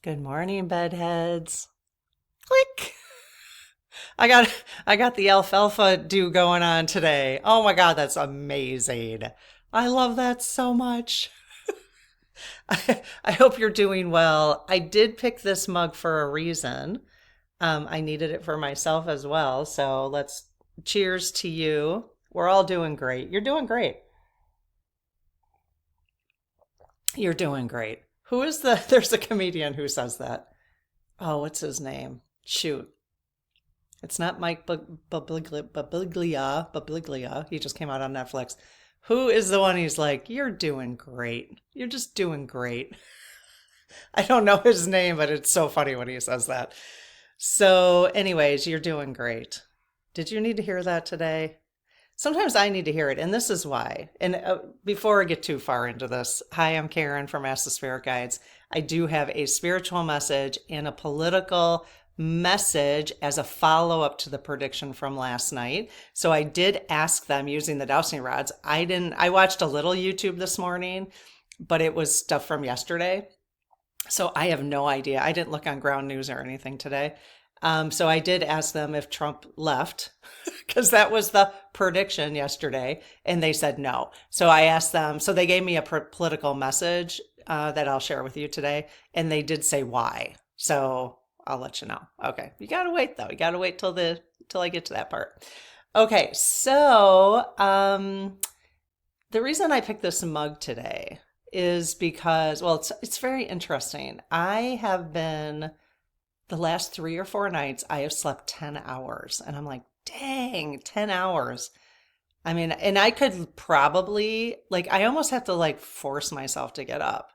Good morning, bedheads. Click. I got the alfalfa do going on today. Oh my God, that's amazing. I love that so much. I hope you're doing well. I did pick this mug for a reason. I needed it for myself as well. So let's cheers to you. We're all doing great. You're doing great. You're doing great. Who is there's a comedian who says that. Oh, what's his name? Shoot. It's not Mike Babiglia. He just came out on Netflix. Who is the one he's like, you're doing great. You're just doing great. I don't know his name, but it's so funny when he says that. So, anyways, you're doing great. Did you need to hear that today? Sometimes I need to hear it, and this is why. And before I get too far into this, hi, I'm Karen from Ask the Spirit Guides. I do have a spiritual message and a political message as a follow-up to the prediction from last night. So I did ask them using the dowsing rods. I watched a little YouTube this morning, but it was stuff from yesterday. So I have no idea. I didn't look on ground news or anything today. So I did ask them if Trump left, because that was the prediction yesterday, and they said no. So I asked them, so they gave me a political message that I'll share with you today, and they did say why. So I'll let you know. Okay, you gotta wait though. You gotta wait till I get to that part. Okay, so the reason I picked this mug today is because, well, it's very interesting. I have been the last 3 or 4 nights, I have slept 10 hours. And I'm like, dang, 10 hours. I mean, and I could probably, like, I almost have to like force myself to get up.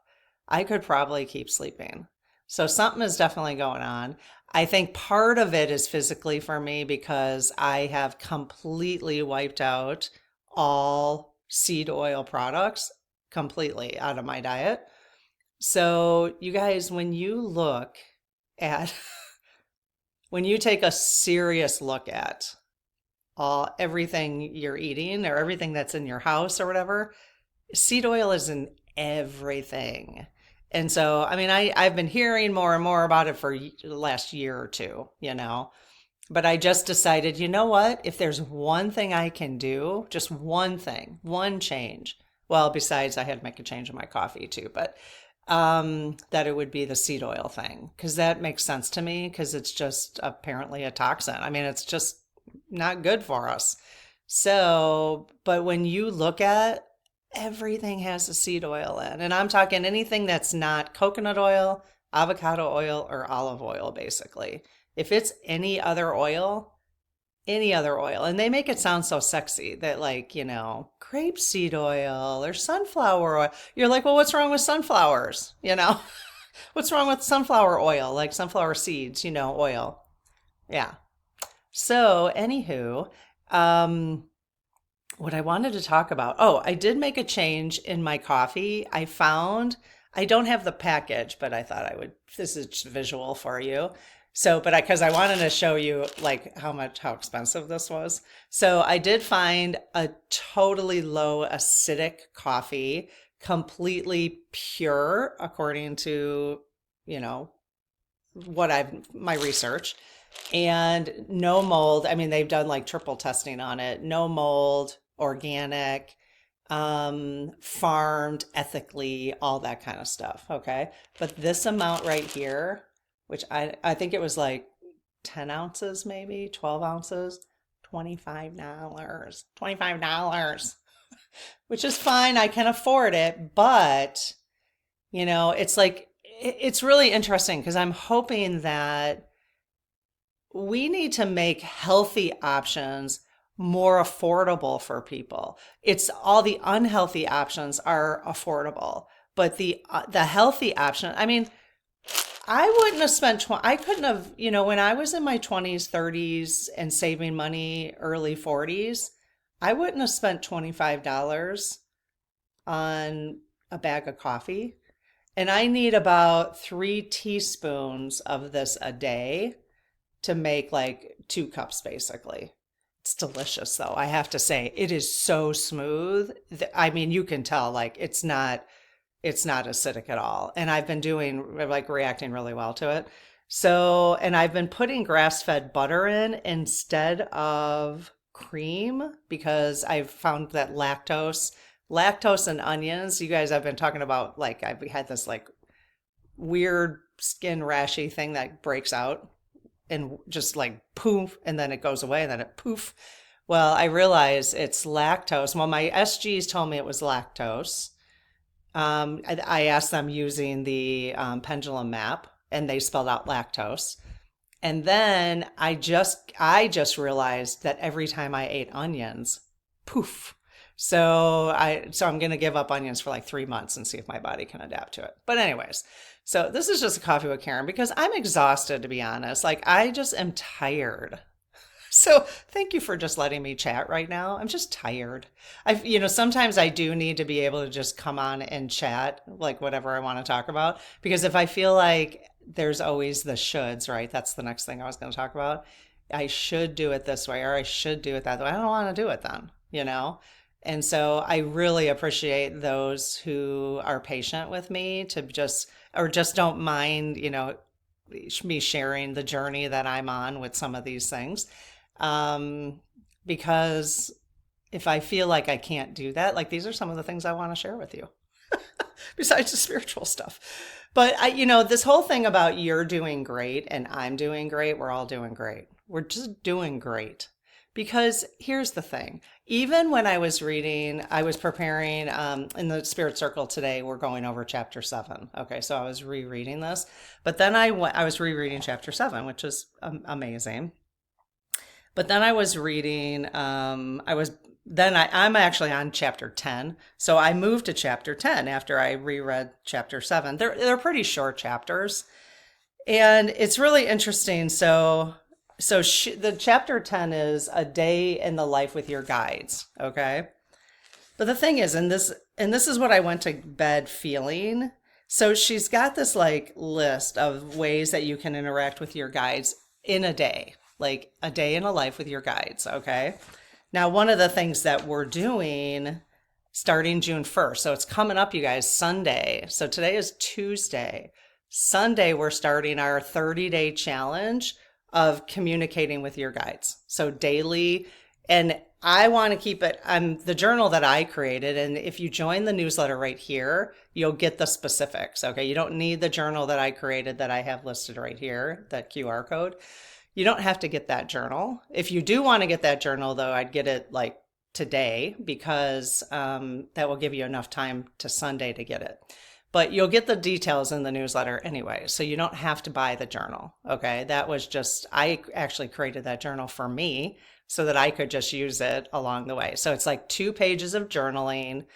I could probably keep sleeping. So something is definitely going on. I think part of it is physically for me because I have completely wiped out all seed oil products completely out of my diet. So you guys, when you look at when you take a serious look at everything you're eating or everything that's in your house or whatever, seed oil is in everything. And so, I mean, I've been hearing more and more about it for the last year or two. But I just decided, you know what? If there's one thing I can do, just one thing, one change. Well, besides I had to make a change in my coffee too, but that it would be the seed oil thing, because that makes sense to me, because it's just apparently a toxin. I mean, it's just not good for us. So, but when you look at everything has a seed oil in, and I'm talking anything that's not coconut oil, avocado oil, or olive oil, basically. If it's any other oil, and they make it sound so sexy that, like, grapeseed oil or sunflower oil. You're like, well, what's wrong with sunflowers? What's wrong with sunflower oil, like sunflower seeds, oil? Yeah. So, anywho, what I wanted to talk about, oh, I did make a change in my coffee. I don't have the package, but I thought this is just visual for you. So, because I wanted to show you like how expensive this was. So I did find a totally low acidic coffee, completely pure, according to, my research, and no mold. I mean, they've done like triple testing on it. No mold, organic, farmed ethically, all that kind of stuff. Okay. But this amount right here, which I think it was like 10 ounces, maybe 12 ounces, $25. $25, which is fine. I can afford it. But, it's like, it's really interesting because I'm hoping that we need to make healthy options more affordable for people. It's all the unhealthy options are affordable, but the healthy option, I mean, I wouldn't have I couldn't have, when I was in my 20s, 30s and saving money early 40s, I wouldn't have spent $25 on a bag of coffee. And I need about 3 teaspoons of this a day to make like 2 cups, basically. It's delicious, though. I have to say, it is so smooth. I mean, you can tell, like, it's not it's not acidic at all. And I've been doing like reacting really well to it. So, and I've been putting grass-fed butter in instead of cream because I've found that lactose and onions, you guys have been talking about like I've had this like weird skin rashy thing that breaks out and just like poof, and then it goes away and then it poof. Well, I realize it's lactose. Well, my SGs told me it was lactose. I asked them using the pendulum map, and they spelled out lactose. And then I just realized that every time I ate onions, poof. So I'm gonna give up onions for like 3 months and see if my body can adapt to it. But anyways, so this is just a coffee with Karen because I'm exhausted, to be honest. Like I just am tired. So thank you for just letting me chat right now. I'm just tired. Sometimes I do need to be able to just come on and chat, like whatever I want to talk about. Because if I feel like there's always the shoulds, right? That's the next thing I was going to talk about. I should do it this way, or I should do it that way. I don't want to do it then. And so I really appreciate those who are patient with me to just don't mind, me sharing the journey that I'm on with some of these things. Because if I feel like I can't do that, like these are some of the things I want to share with you besides the spiritual stuff. But this whole thing about you're doing great and I'm doing great, we're all doing great. We're just doing great. Because here's the thing, even when I was preparing in the Spirit Circle today, we're going over chapter 7. Okay, so I was rereading this, but then I was rereading chapter 7, which is amazing. But then I was reading, I'm actually on chapter 10. So I moved to chapter 10 after I reread chapter 7. They're pretty short chapters. And it's really interesting. So the chapter 10 is a day in the life with your guides. Okay. But the thing is, and this is what I went to bed feeling. So she's got this like list of ways that you can interact with your guides in a day. Like a day in a life with your guides, okay? Now, one of the things that we're doing starting June 1st, so it's coming up, you guys, Sunday. So today is Tuesday. Sunday, we're starting our 30-day challenge of communicating with your guides. So daily, and I want to keep it on the journal that I created. And if you join the newsletter right here, you'll get the specifics, okay? You don't need the journal that I created that I have listed right here, that QR code. You don't have to get that journal. If you do want to get that journal, though, I'd get it like today because that will give you enough time to Sunday to get it. But you'll get the details in the newsletter anyway, so you don't have to buy the journal, okay? That was just, I actually created that journal for me so that I could just use it along the way. So it's like 2 pages of journaling,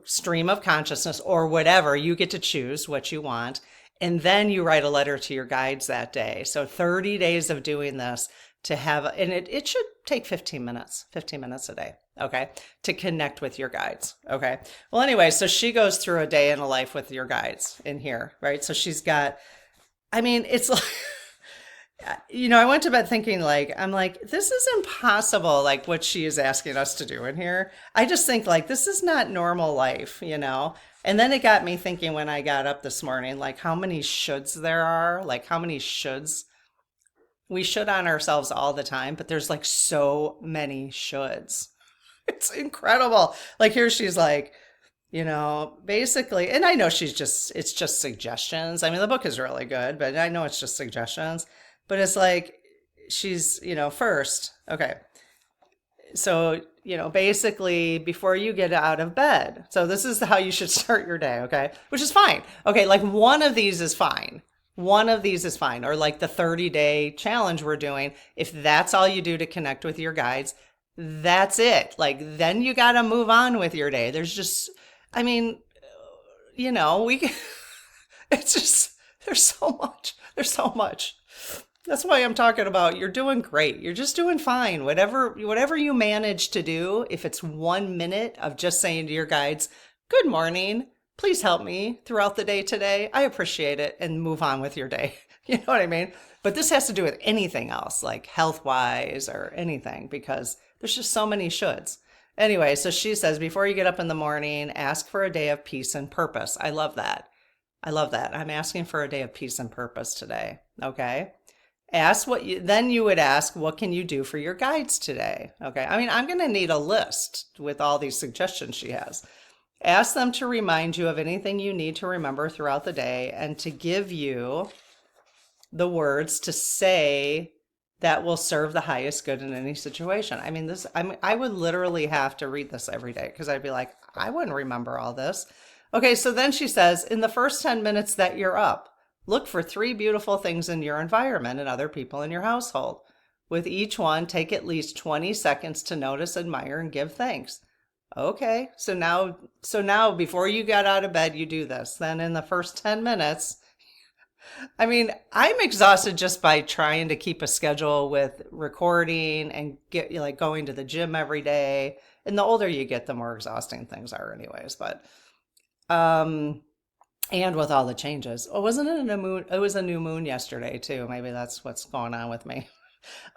stream of consciousness, or whatever. You get to choose what you want. And then you write a letter to your guides that day. So 30 days of doing this to have, and it should take 15 minutes a day, okay, to connect with your guides, okay? Well, anyway, so she goes through a day in a life with your guides in here, right? So she's got, it's like, I went to bed thinking I'm like, this is impossible, like what she is asking us to do in here. I just think like, this is not normal life, And then it got me thinking when I got up this morning, like how many shoulds there are, like how many shoulds. We should on ourselves all the time, but there's like so many shoulds. It's incredible. Like here she's like, basically, and I know it's just suggestions. I mean, the book is really good, but I know it's just suggestions. But it's like she's, first, okay. So, basically before you get out of bed. So this is how you should start your day, okay? Which is fine. Okay, like one of these is fine. One of these is fine. Or like the 30-day challenge we're doing, if that's all you do to connect with your guides, that's it. Like then you got to move on with your day. There's just, it's just, there's so much. That's why I'm talking about you're doing great. You're just doing fine. Whatever you manage to do, if it's 1 minute of just saying to your guides, good morning, please help me throughout the day today. I appreciate it, and move on with your day. You know what I mean? But this has to do with anything else, like health-wise or anything, because there's just so many shoulds. Anyway, so she says, before you get up in the morning, ask for a day of peace and purpose. I love that. I love that. I'm asking for a day of peace and purpose today. Okay. Then you would ask, what can you do for your guides today? Okay. I mean, I'm going to need a list with all these suggestions she has. Ask them to remind you of anything you need to remember throughout the day and to give you the words to say that will serve the highest good in any situation. I mean, I would literally have to read this every day because I'd be like, I wouldn't remember all this. Okay, so then she says, in the first 10 minutes that you're up, look for 3 beautiful things in your environment and other people in your household. With each one, take at least 20 seconds to notice, admire, and give thanks. Okay, so now before you get out of bed, you do this. Then in the first 10 minutes, I mean, I'm exhausted just by trying to keep a schedule with recording and get like going to the gym every day. And the older you get, the more exhausting things are anyways. But and with all the changes. Oh, wasn't it a new moon? It was a new moon yesterday too. Maybe that's what's going on with me.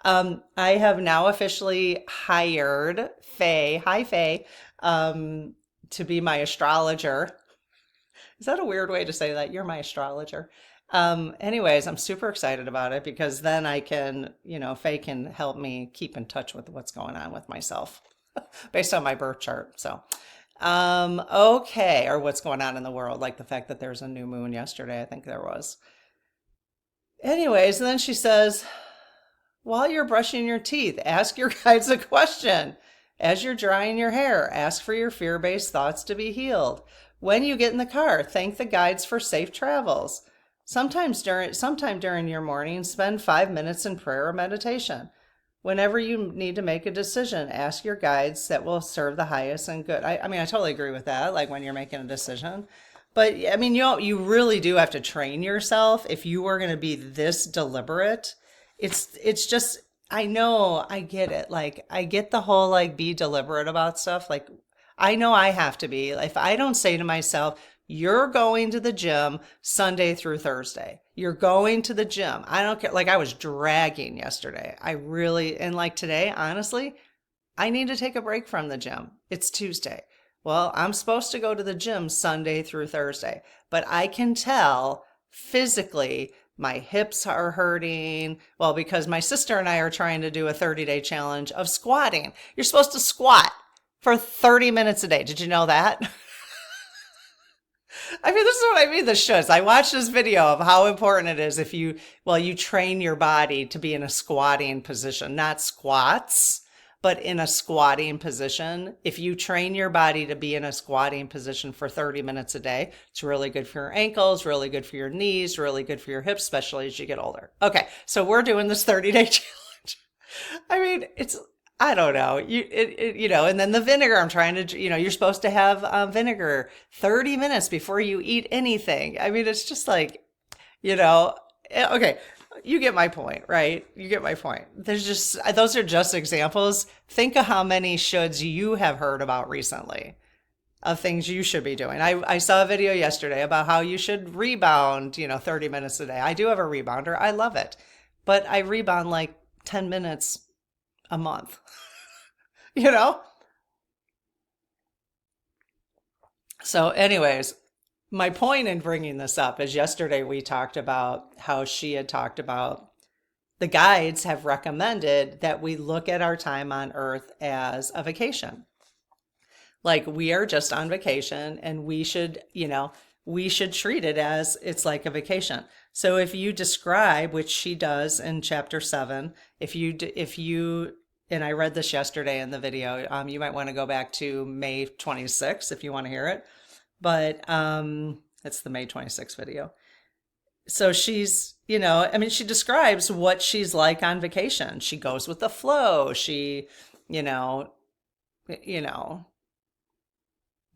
I have now officially hired Faye, hi Faye, to be my astrologer. Is that a weird way to say that? You're my astrologer. Anyways, I'm super excited about it because then I can, Faye can help me keep in touch with what's going on with myself based on my birth chart. So, okay. Or what's going on in the world, like the fact that there's a new moon yesterday. I think there was. Anyways, and then she says, while you're brushing your teeth, ask your guides a question. As you're drying your hair, ask for your fear-based thoughts to be healed. When you get in the car, thank the guides for safe travels. Sometime during your morning, spend 5 minutes in prayer or meditation. Whenever you need to make a decision, ask your guides that will serve the highest and good. I mean, I totally agree with that, like when you're making a decision. But I mean, you really do have to train yourself if you are going to be this deliberate. It's just, I know, I get it. Like, I get the whole, like, be deliberate about stuff. Like, I know I have to be. If I don't say to myself, you're going to the gym Sunday through Thursday. You're going to the gym. I don't care. Like, I was dragging yesterday. And like today, honestly, I need to take a break from the gym. It's Tuesday. Well, I'm supposed to go to the gym Sunday through Thursday, but I can tell physically my hips are hurting. Well, because my sister and I are trying to do a 30-day challenge of squatting. You're supposed to squat for 30 minutes a day. Did you know that? I mean, this is what I mean, the shoulds. I watched this video of how important it is if you train your body to be in a squatting position, not squats, but in a squatting position. If you train your body to be in a squatting position for 30 minutes a day, it's really good for your ankles, really good for your knees, really good for your hips, especially as you get older. Okay, so we're doing this 30-day challenge. I mean, I don't know, and then the vinegar, I'm trying to, you're supposed to have vinegar 30 minutes before you eat anything. I mean, it's just like, okay, you get my point, right? You get my point. Those are just examples. Think of how many shoulds you have heard about recently of things you should be doing. I saw a video yesterday about how you should rebound, 30 minutes a day. I do have a rebounder. I love it. But I rebound like 10 minutes a month, So anyways, my point in bringing this up is yesterday we talked about how she had talked about the guides have recommended that we look at our time on Earth as a vacation. Like we are just on vacation and we should treat it as it's like a vacation. So if you describe, which she does in chapter 7, if you and I read this yesterday in the video, you might want to go back to May 26th if you want to hear it. But it's the May 26th video. So she's, she describes what she's like on vacation. She goes with the flow. She,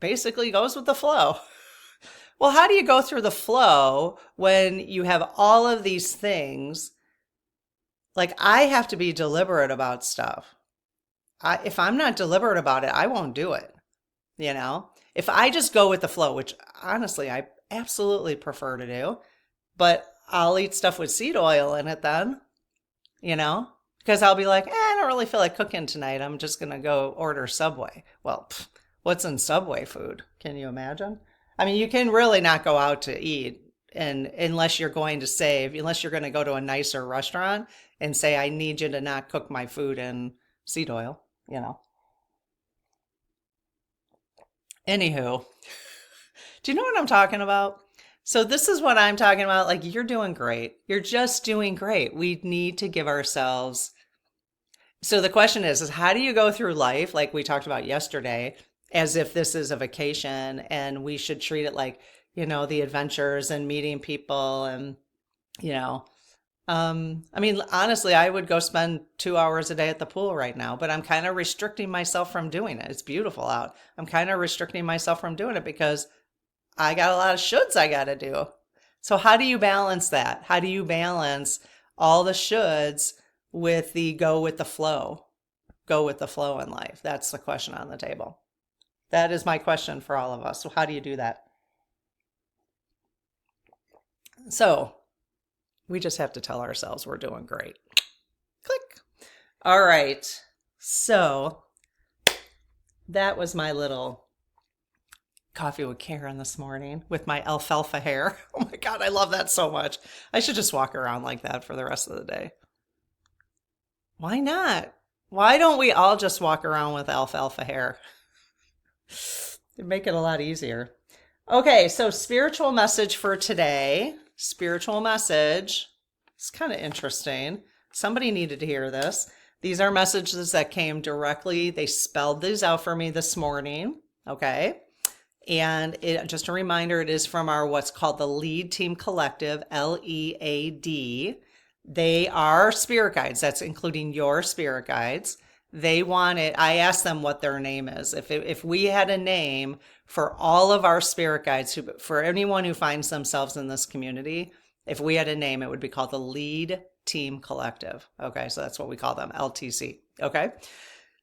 basically goes with the flow. Well, how do you go through the flow when you have all of these things? Like, I have to be deliberate about stuff. If I'm not deliberate about it, I won't do it. If I just go with the flow, which honestly, I absolutely prefer to do, but I'll eat stuff with seed oil in it then, because I'll be like, don't really feel like cooking tonight. I'm just going to go order Subway. Well, what's in Subway food? Can you imagine? I mean, you can really not go out to eat, and unless you're going to save, unless you're going to go to a nicer restaurant and say, I need you to not cook my food in seed oil, you know. Anywho, do you know what I'm talking about? So this is what I'm talking about. Like, you're doing great. You're just doing great. We need to give ourselves. So the question is how do you go through life, like we talked about yesterday, as if this is a vacation and we should treat it like, the adventures and meeting people and, you know, I mean, honestly, I would go spend 2 hours a day at the pool right now, but I'm kind of restricting myself from doing it. It's beautiful out. I'm kind of restricting myself from doing it because I got a lot of shoulds I got to do. So how do you balance that? How do you balance all the shoulds with the go with the flow? Go with the flow in life. That's the question on the table. That is my question for all of us. So how do you do that? So we just have to tell ourselves we're doing great. Click. All right. So that was my little coffee with Karen this morning with my alfalfa hair. Oh my God, I love that so much. I should just walk around like that for the rest of the day. Why not? Why don't we all just walk around with alfalfa hair? It'd make it a lot easier. Okay, so spiritual message for today. Spiritual message. It's kind of interesting. Somebody needed to hear this. These are messages that came directly. They spelled these out for me this morning. Okay. And just a reminder, it is from our what's called the Lead Team Collective, LEAD. They are spirit guides. That's including your spirit guides. They want it. I asked them what their name is. If we had a name for all of our spirit guides, for anyone who finds themselves in this community, if we had a name, it would be called the Lead Team Collective. Okay, so that's what we call them, LTC. Okay.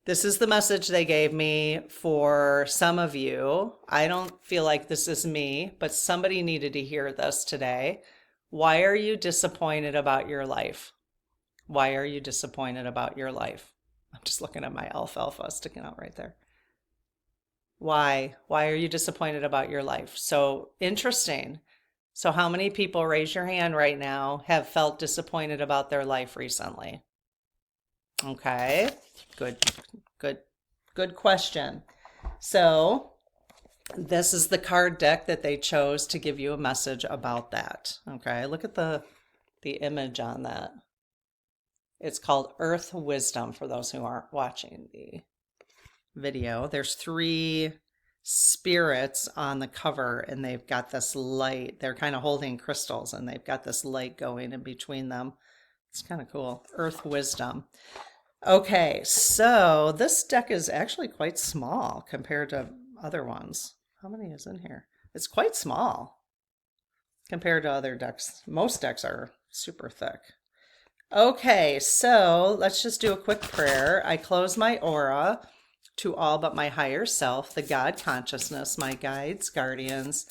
This is the message they gave me for some of you. I don't feel like this is me, but somebody needed to hear this today. Why are you disappointed about your life? Why are you disappointed about your life? I'm just looking at my alfalfa sticking out right there. Why? Why are you disappointed about your life? So interesting. So how many people, raise your hand right now, have felt disappointed about their life recently? Okay, good question. So this is the card deck that they chose to give you a message about that. Okay, look at the image on that. It's called Earth Wisdom for those who aren't watching the video. There's 3 spirits on the cover and they've got this light. They're kind of holding crystals and they've got this light going in between them. It's kind of cool. Earth Wisdom. Okay, so this deck is actually quite small compared to other ones. How many is in here? It's quite small compared to other decks. Most decks are super thick. Okay, so let's just do a quick prayer. I close my aura to all but my higher self, the God consciousness, my guides, guardians,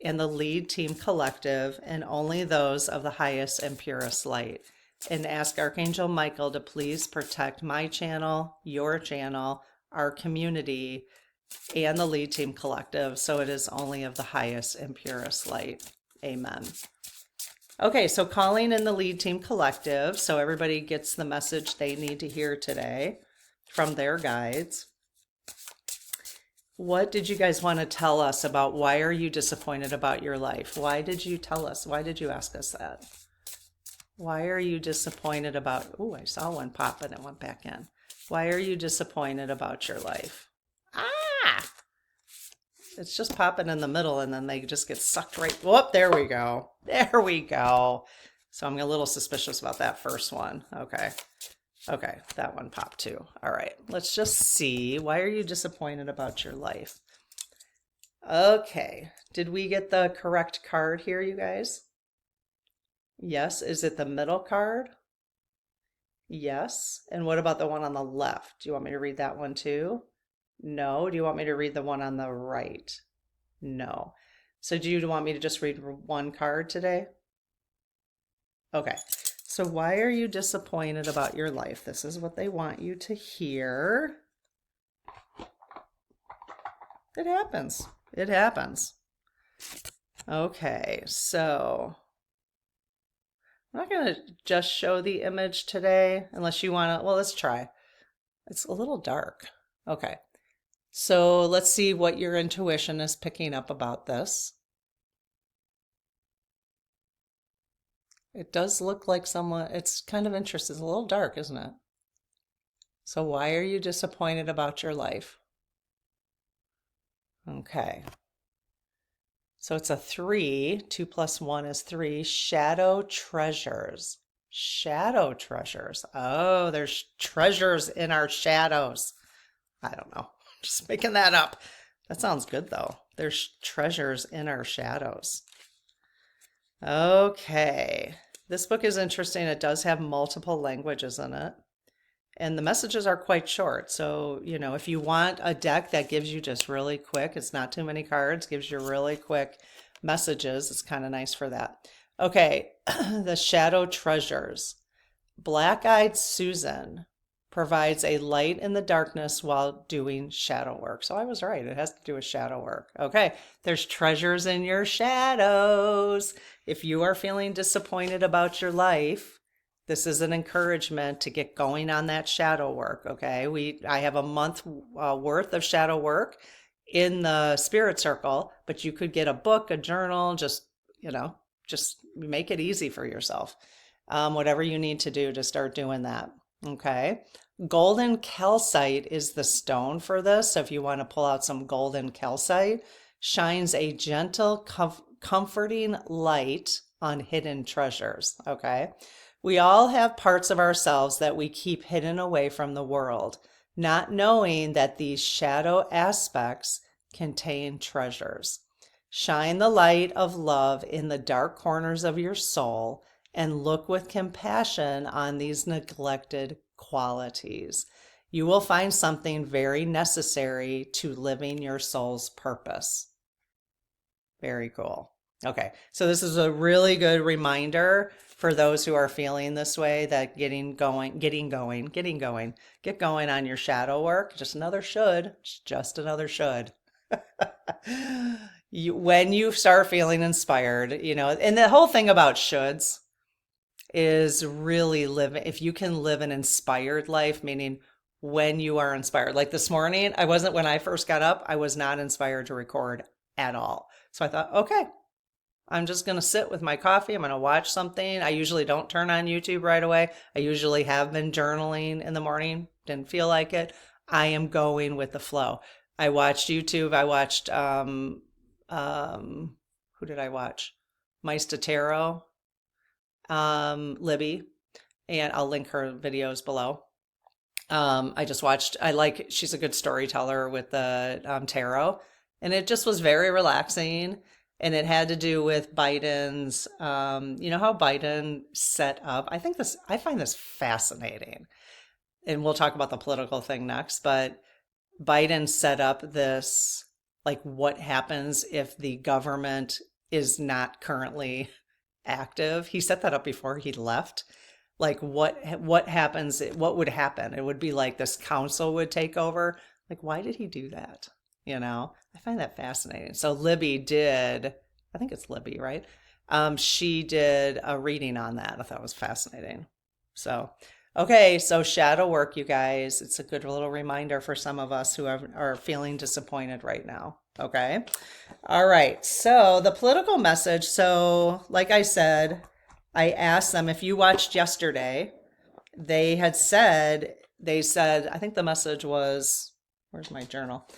and the Lead Team Collective, and only those of the highest and purest light. And ask Archangel Michael to please protect my channel, your channel, our community, and the Lead Team Collective, so it is only of the highest and purest light. Amen. Okay, so calling in the Lead Team Collective, so everybody gets the message they need to hear today from their guides. What did you guys want to tell us about why are you disappointed about your life? Why did you tell us? Why did you ask us that? Why are you disappointed about, oh, I saw one pop and it went back in. Why are you disappointed about your life? Ah! It's just popping in the middle and then they just get sucked right. Whoop, there we go. There we go. So I'm a little suspicious about that first one. Okay. Okay, that one popped too. All right, let's just see. Why are you disappointed about your life? Okay, did we get the correct card here, you guys? Yes. Is it the middle card? Yes. And what about the one on the left? Do you want me to read that one too? No. Do you want me to read the one on the right? No. So do you want me to just read one card today? Okay. So why are you disappointed about your life? This is what they want you to hear. It happens. It happens. Okay, so I'm not going to just show the image today unless you want to. Well, let's try. It's a little dark. Okay, so let's see what your intuition is picking up about this. It does look like someone, it's kind of interesting. It's a little dark, isn't it? So why are you disappointed about your life? Okay. So it's a 3. 2 plus 1 is 3. Shadow treasures. Shadow treasures. Oh, there's treasures in our shadows. I don't know. Just making that up. That sounds good though. There's treasures in our shadows. Okay. This book is interesting. It does have multiple languages in it. And the messages are quite short. So, you know, if you want a deck that gives you just really quick, it's not too many cards, gives you really quick messages, it's kind of nice for that. Okay, the Shadow Treasures. Black-Eyed Susan provides a light in the darkness while doing shadow work. So I was right. It has to do with shadow work. Okay, there's treasures in your shadows. If you are feeling disappointed about your life, this is an encouragement to get going on that shadow work, okay? I have a month worth of shadow work in the spirit circle, but you could get a book, a journal, just, you know, just make it easy for yourself. Whatever you need to do to start doing that, okay? Golden calcite is the stone for this. So if you want to pull out some golden calcite, shines a gentle, comforting light on hidden treasures, okay? We all have parts of ourselves that we keep hidden away from the world, not knowing that these shadow aspects contain treasures. Shine the light of love in the dark corners of your soul and look with compassion on these neglected qualities. You will find something very necessary to living your soul's purpose. Very cool. Okay, so this is a really good reminder for those who are feeling this way, that get going on your shadow work. Just another should, just another should. When you start feeling inspired, you know, and the whole thing about shoulds is really if you can live an inspired life, meaning when you are inspired. Like this morning, when I first got up, I was not inspired to record at all. So I thought, okay, I'm just going to sit with my coffee. I'm going to watch something. I usually don't turn on YouTube right away. I usually have been journaling in the morning. Didn't feel like it. I am going with the flow. I watched YouTube. I watched, who did I watch? Maesta Tarot, Libby, and I'll link her videos below. She's a good storyteller with the tarot, and it just was very relaxing. And it had to do with Biden's, you know how Biden set up, I find this fascinating. And we'll talk about the political thing next, but Biden set up this, like what happens if the government is not currently active. He set that up before he left. Like what happens, what would happen? It would be like this council would take over. Like, why did he do that? You know, I find that fascinating. So Libby did, I think it's Libby, right? She did a reading on that. I thought it was fascinating. So, okay, so shadow work, you guys. It's a good little reminder for some of us who are feeling disappointed right now. Okay. All right. So the political message. So like I said, I asked them, if you watched yesterday, they said, I think the message was, where's my journal?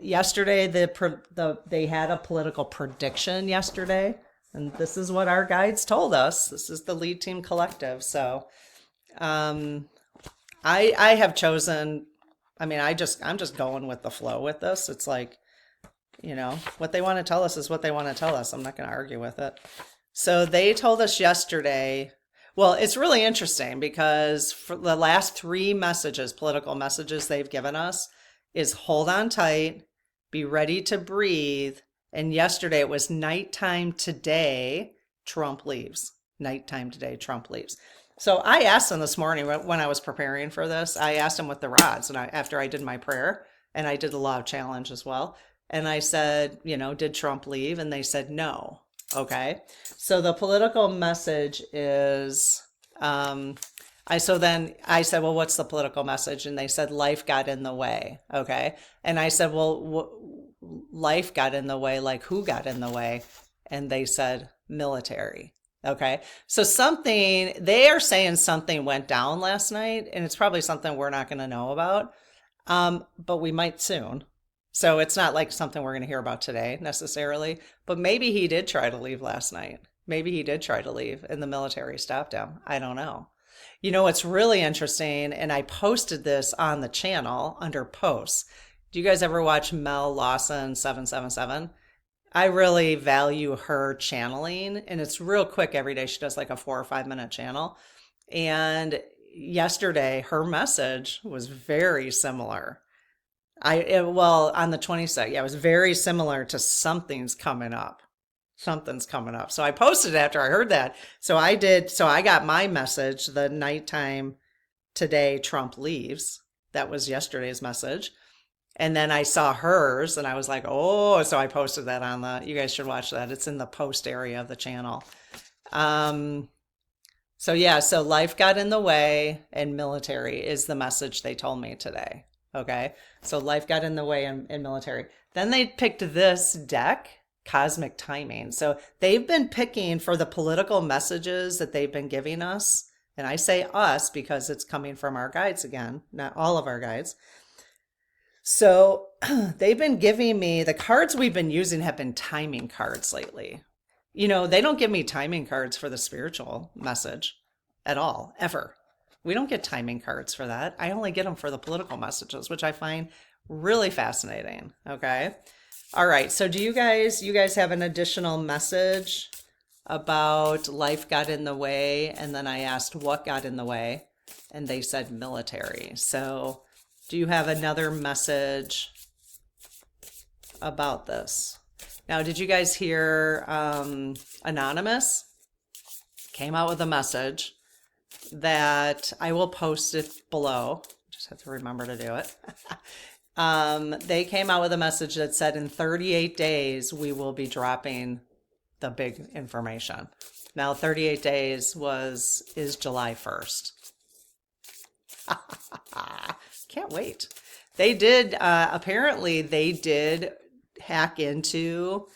Yesterday, they had a political prediction yesterday, and this is what our guides told us. This is the Lead Team Collective. So, I have chosen, I'm just going with the flow with this. It's like, you know, what they want to tell us is what they want to tell us. I'm not going to argue with it. So they told us yesterday, well, it's really interesting because for the last 3 messages, political messages they've given us, is hold on tight, be ready to breathe. And yesterday it was nighttime today, Trump leaves. Nighttime today, Trump leaves. So I asked him this morning when I was preparing for this, I asked him with the rods and after I did my prayer and I did the law of challenge as well. And I said, did Trump leave? And they said no. Okay. So the political message is, then I said, well, what's the political message? And they said, life got in the way. Okay. And I said, well, life got in the way, like who got in the way? And they said, military. Okay. So they are saying something went down last night, and it's probably something we're not going to know about. But we might soon. So it's not like something we're going to hear about today necessarily, but maybe he did try to leave last night. Maybe he did try to leave and the military stopped him. I don't know. It's really interesting, and I posted this on the channel under posts. Do you guys ever watch Mel Lawson777? I really value her channeling, and it's real quick every day. She does like a 4 or 5 minute channel. And yesterday, her message was very similar. On the 22nd, yeah, it was very similar to something's coming up. Something's coming up. So I posted it after I heard that. So I got my message, the nighttime today, Trump leaves. That was yesterday's message. And then I saw hers and I was like, oh, so I posted that you guys should watch that. It's in the post area of the channel. So life got in the way and military is the message they told me today. Okay. So life got in the way and military. Then they picked this deck, Cosmic Timing. So they've been picking for the political messages that they've been giving us. And I say us because it's coming from our guides again, not all of our guides. So they've been giving me, the cards we've been using have been timing cards lately. They don't give me timing cards for the spiritual message at all, ever. We don't get timing cards for that. I only get them for the political messages, which I find really fascinating. Okay. All right. So you guys have an additional message about life got in the way? And then I asked what got in the way, and they said military. So do you have another message about this? Now, did you guys hear Anonymous came out with a message that I will post it below. Just have to remember to do it. They came out with a message that said in 38 days, we will be dropping the big information. Now, 38 days is July 1st. Can't wait. They did, apparently they did hack into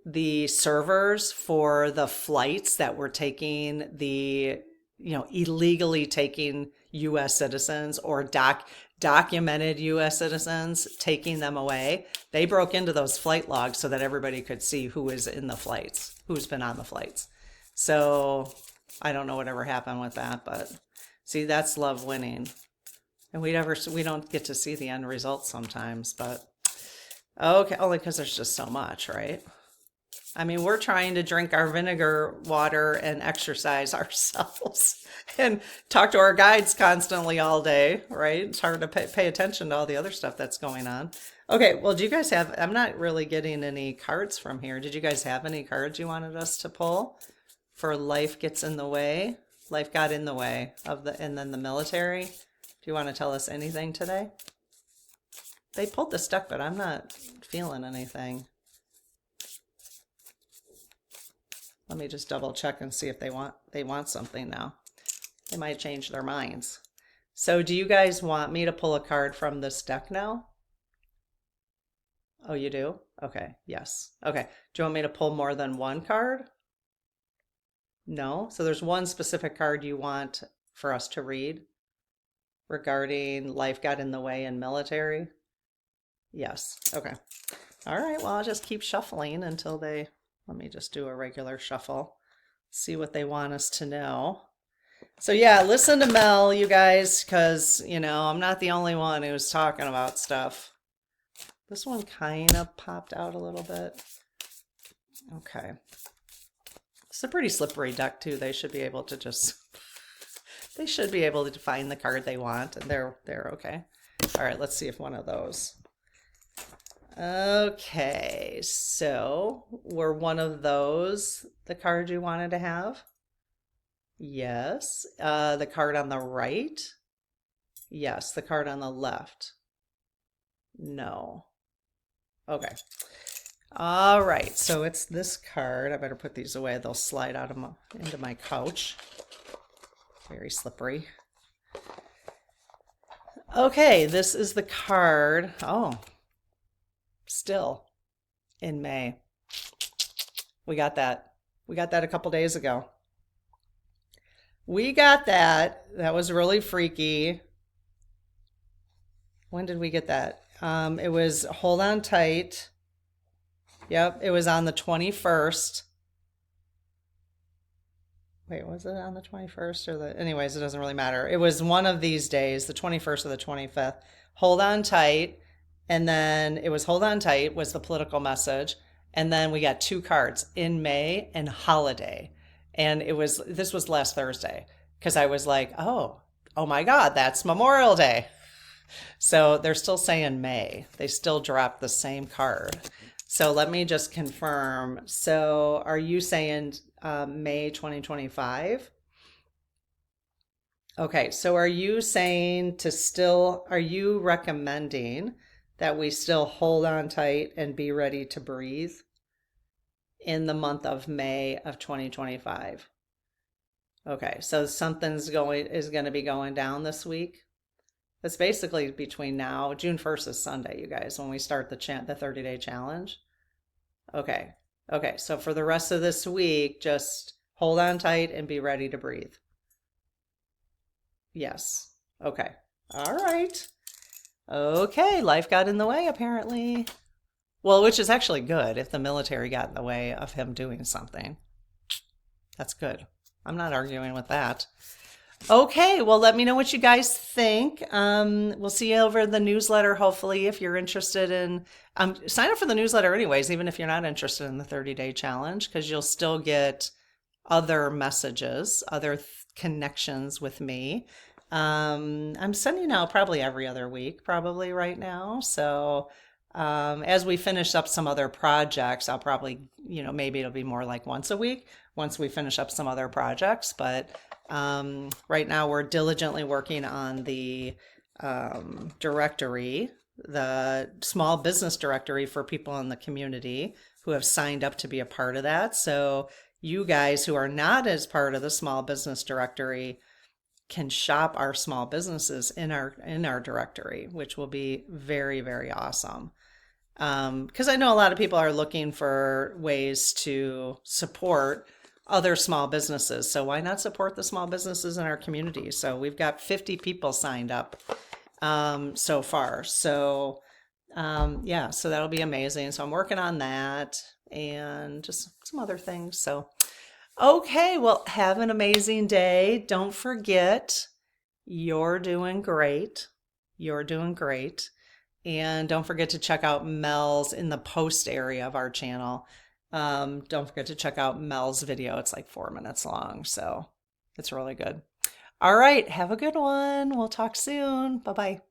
the servers for the flights that were taking illegally taking U.S. citizens or documented U.S. citizens, taking them away. They broke into those flight logs so that everybody could see who is in the flights, who's been on the flights. So I don't know whatever happened with that, but see, that's love winning. And we don't get to see the end result sometimes, but okay, only because there's just so much, right? I mean, we're trying to drink our vinegar water and exercise ourselves and talk to our guides constantly all day, right? It's hard to pay attention to all the other stuff that's going on. Okay, well, do you guys have, I'm not really getting any cards from here. Did you guys have any cards you wanted us to pull for life gets in the way? Life got in the way and then the military. Do you want to tell us anything today? They pulled this deck, but I'm not feeling anything. Let me just double check and see if they want something now. They might change their minds. So do you guys want me to pull a card from this deck now? Oh, you do? Okay, yes. Okay, do you want me to pull more than one card? No? So there's one specific card you want for us to read regarding life got in the way in military? Yes, okay. All right, well, I'll just keep shuffling until they... Let me just do a regular shuffle, see what they want us to know. So yeah, listen to Mel, you guys, because, I'm not the only one who's talking about stuff. This one kind of popped out a little bit. Okay. It's a pretty slippery deck, too. They should be able to find the card they want, and they're okay. All right, let's see if one of those. Okay, so were one of those the card you wanted to have? Yes. The card on the right? Yes. The card on the left? No. Okay. All right, so it's this card. I better put these away. They'll slide out of into my couch. Very slippery. Okay, this is the card. Oh, still in May. We got that. We got that a couple days ago. We got that. That was really freaky. When did we get that? It was hold on tight. Yep, it was on the 21st. Wait, was it on the 21st or the... Anyways, it doesn't really matter. It was one of these days, the 21st or the 25th. Hold on tight. And then it was hold on tight was the political message. And then we got two cards, in May and holiday. And this was last Thursday because I was like, oh my God, that's Memorial Day. So they're still saying May. They still dropped the same card. So let me just confirm. So are you saying May 2025? Okay, so are you saying are you recommending that we still hold on tight and be ready to breathe in the month of May of 2025? Okay, so something's is going to be going down this week. It's basically between now, June 1st is Sunday, you guys, when we start the 30-day challenge. Okay. Okay, so for the rest of this week, just hold on tight and be ready to breathe. Yes. Okay. All right. Okay, life got in the way, apparently. Well, which is actually good if the military got in the way of him doing something. That's good. I'm not arguing with that. Okay, well, let me know what you guys think. We'll see you over the newsletter, hopefully, if you're interested in... sign up for the newsletter anyways, even if you're not interested in the 30-day challenge, because you'll still get other messages, other connections with me. I'm sending out probably every other week, probably right now. So as we finish up some other projects, I'll probably, maybe it'll be more like once a week once we finish up some other projects. But right now we're diligently working on the directory, the small business directory for people in the community who have signed up to be a part of that. So you guys who are not as part of the small business directory can shop our small businesses in our directory, which will be very, very awesome. Because I know a lot of people are looking for ways to support other small businesses. So why not support the small businesses in our community? So we've got 50 people signed up so far. So yeah, so that'll be amazing. So I'm working on that and just some other things. So okay, well, have an amazing day. Don't forget, you're doing great. You're doing great. And don't forget to check out Mel's in the post area of our channel. Don't forget to check out Mel's video. It's like 4 minutes long, so it's really good. All right, have a good one. We'll talk soon. Bye-bye.